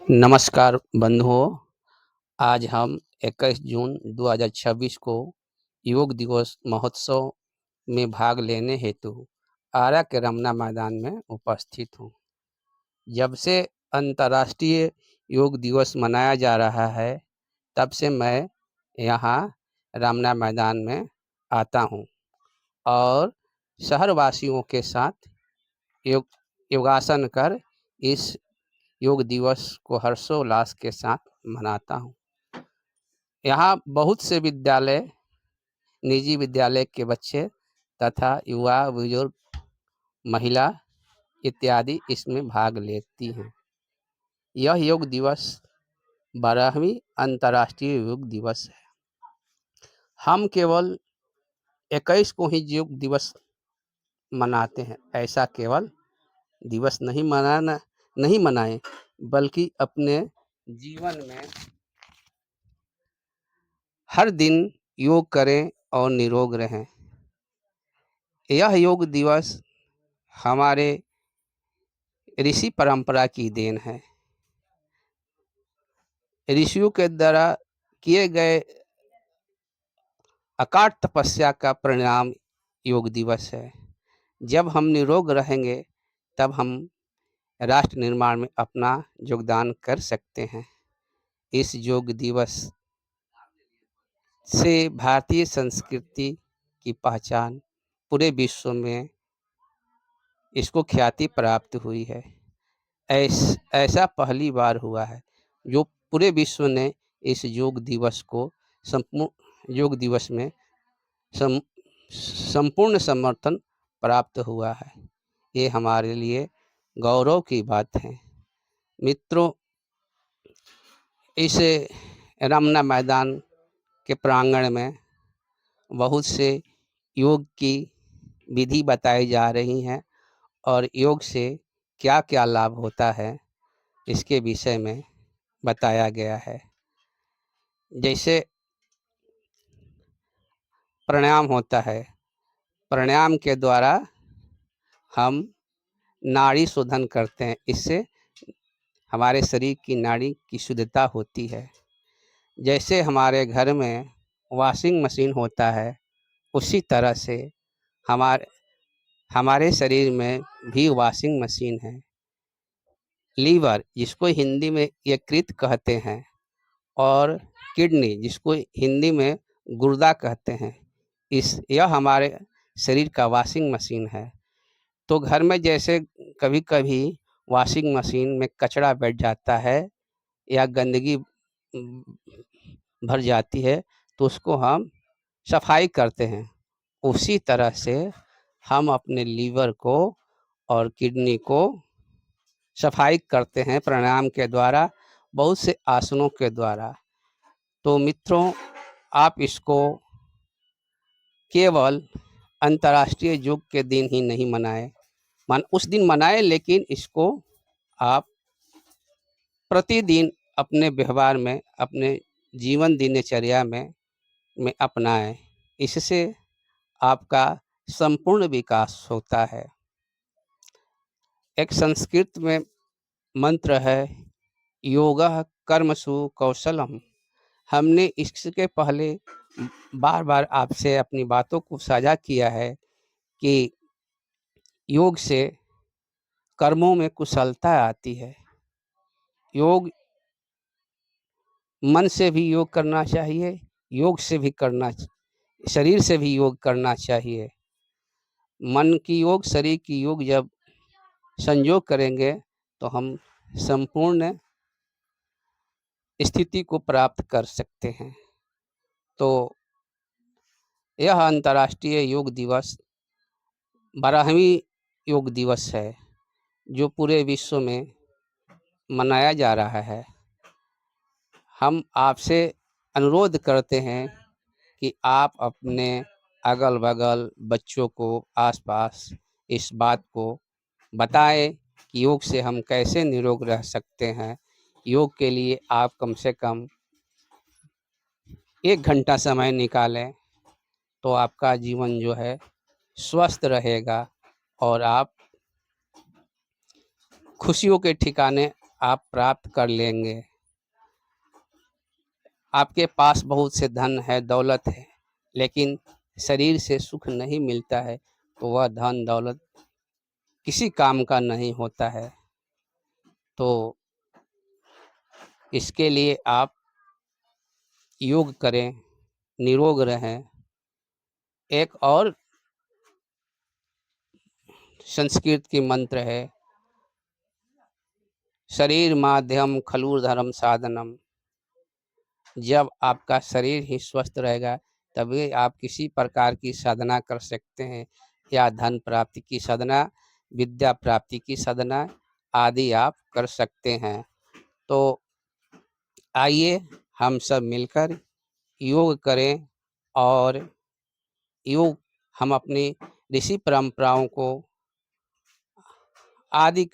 नमस्कार बंधुओं। आज हम 21 जून 2026 को योग दिवस महोत्सव में भाग लेने हेतु आरा के रमना मैदान में उपस्थित हूँ। जब से अंतर्राष्ट्रीय योग दिवस मनाया जा रहा है, तब से मैं यहाँ रमना मैदान में आता हूँ और शहरवासियों के साथ योग योगासन कर इस योग दिवस को हर्षोल्लास के साथ मनाता हूँ। यहाँ बहुत से विद्यालय, निजी विद्यालय के बच्चे तथा युवा, बुजुर्ग, महिला इत्यादि इसमें भाग लेती हैं। यह योग दिवस 12वीं अंतर्राष्ट्रीय योग दिवस है। हम केवल 21 को ही योग दिवस मनाते हैं। ऐसा केवल दिवस नहीं मनाएं, बल्कि अपने जीवन में हर दिन योग करें और निरोग रहें। यह योग दिवस हमारे ऋषि परंपरा की देन है। ऋषियों के द्वारा किए गए अकाट तपस्या का परिणाम योग दिवस है। जब हम निरोग रहेंगे, तब हम राष्ट्र निर्माण में अपना योगदान कर सकते हैं। इस योग दिवस से भारतीय संस्कृति की पहचान पूरे विश्व में इसको ख्याति प्राप्त हुई है। ऐसा पहली बार हुआ है जो पूरे विश्व ने इस योग दिवस को योग दिवस में संपूर्ण समर्थन प्राप्त हुआ है। ये हमारे लिए गौरव की बात है। मित्रों, इस रमना मैदान के प्रांगण में बहुत से योग की विधि बताई जा रही हैं और योग से क्या क्या लाभ होता है, इसके विषय में बताया गया है। जैसे प्राणायाम होता है। प्राणायाम के द्वारा हम नाड़ी शोधन करते हैं। इससे हमारे शरीर की नाड़ी की शुद्धता होती है। जैसे हमारे घर में वॉशिंग मशीन होता है, उसी तरह से हमारे शरीर में भी वॉशिंग मशीन है। लीवर, जिसको हिंदी में यकृत कहते हैं, और किडनी, जिसको हिंदी में गुर्दा कहते हैं, यह हमारे शरीर का वॉशिंग मशीन है। तो घर में जैसे कभी कभी वॉशिंग मशीन में कचरा बैठ जाता है या गंदगी भर जाती है, तो उसको हम सफाई करते हैं। उसी तरह से हम अपने लीवर को और किडनी को सफाई करते हैं प्राणायाम के द्वारा, बहुत से आसनों के द्वारा। तो मित्रों, आप इसको केवल अंतर्राष्ट्रीय योग के दिन ही नहीं मनाएं, उस दिन मनाएं, लेकिन इसको आप प्रतिदिन अपने व्यवहार में, अपने जीवन दिनचर्या में अपनाएं। इससे आपका संपूर्ण विकास होता है। एक संस्कृत में मंत्र है, योगः कर्मसु कौशलम। हमने इसके पहले बार बार आपसे अपनी बातों को साझा किया है कि योग से कर्मों में कुशलता आती है। योग, मन से भी योग करना चाहिए, योग से भी शरीर से भी योग करना चाहिए। मन की योग, शरीर की योग जब संयोग करेंगे तो हम संपूर्ण स्थिति को प्राप्त कर सकते हैं। तो यह अंतर्राष्ट्रीय योग दिवस 12वीं योग दिवस है, जो पूरे विश्व में मनाया जा रहा है। हम आपसे अनुरोध करते हैं कि आप अपने अगल बगल बच्चों को, आसपास इस बात को बताएं कि योग से हम कैसे निरोग रह सकते हैं। योग के लिए आप कम से कम 1 घंटा समय निकालें, तो आपका जीवन जो है स्वस्थ रहेगा और आप खुशियों के ठिकाने आप प्राप्त कर लेंगे। आपके पास बहुत से धन है, दौलत है, लेकिन शरीर से सुख नहीं मिलता है तो वह धन दौलत किसी काम का नहीं होता है। तो इसके लिए आप योग करें, निरोग रहें। एक और संस्कृत की मंत्र है, शरीर माध्यम खलु धर्म साधनम। जब आपका शरीर ही स्वस्थ रहेगा तभी आप किसी प्रकार की साधना कर सकते हैं, या धन प्राप्ति की साधना, विद्या प्राप्ति की साधना आदि आप कर सकते हैं। तो आइए हम सब मिलकर योग करें, और योग हम अपनी ऋषि परंपराओं को आदिकाल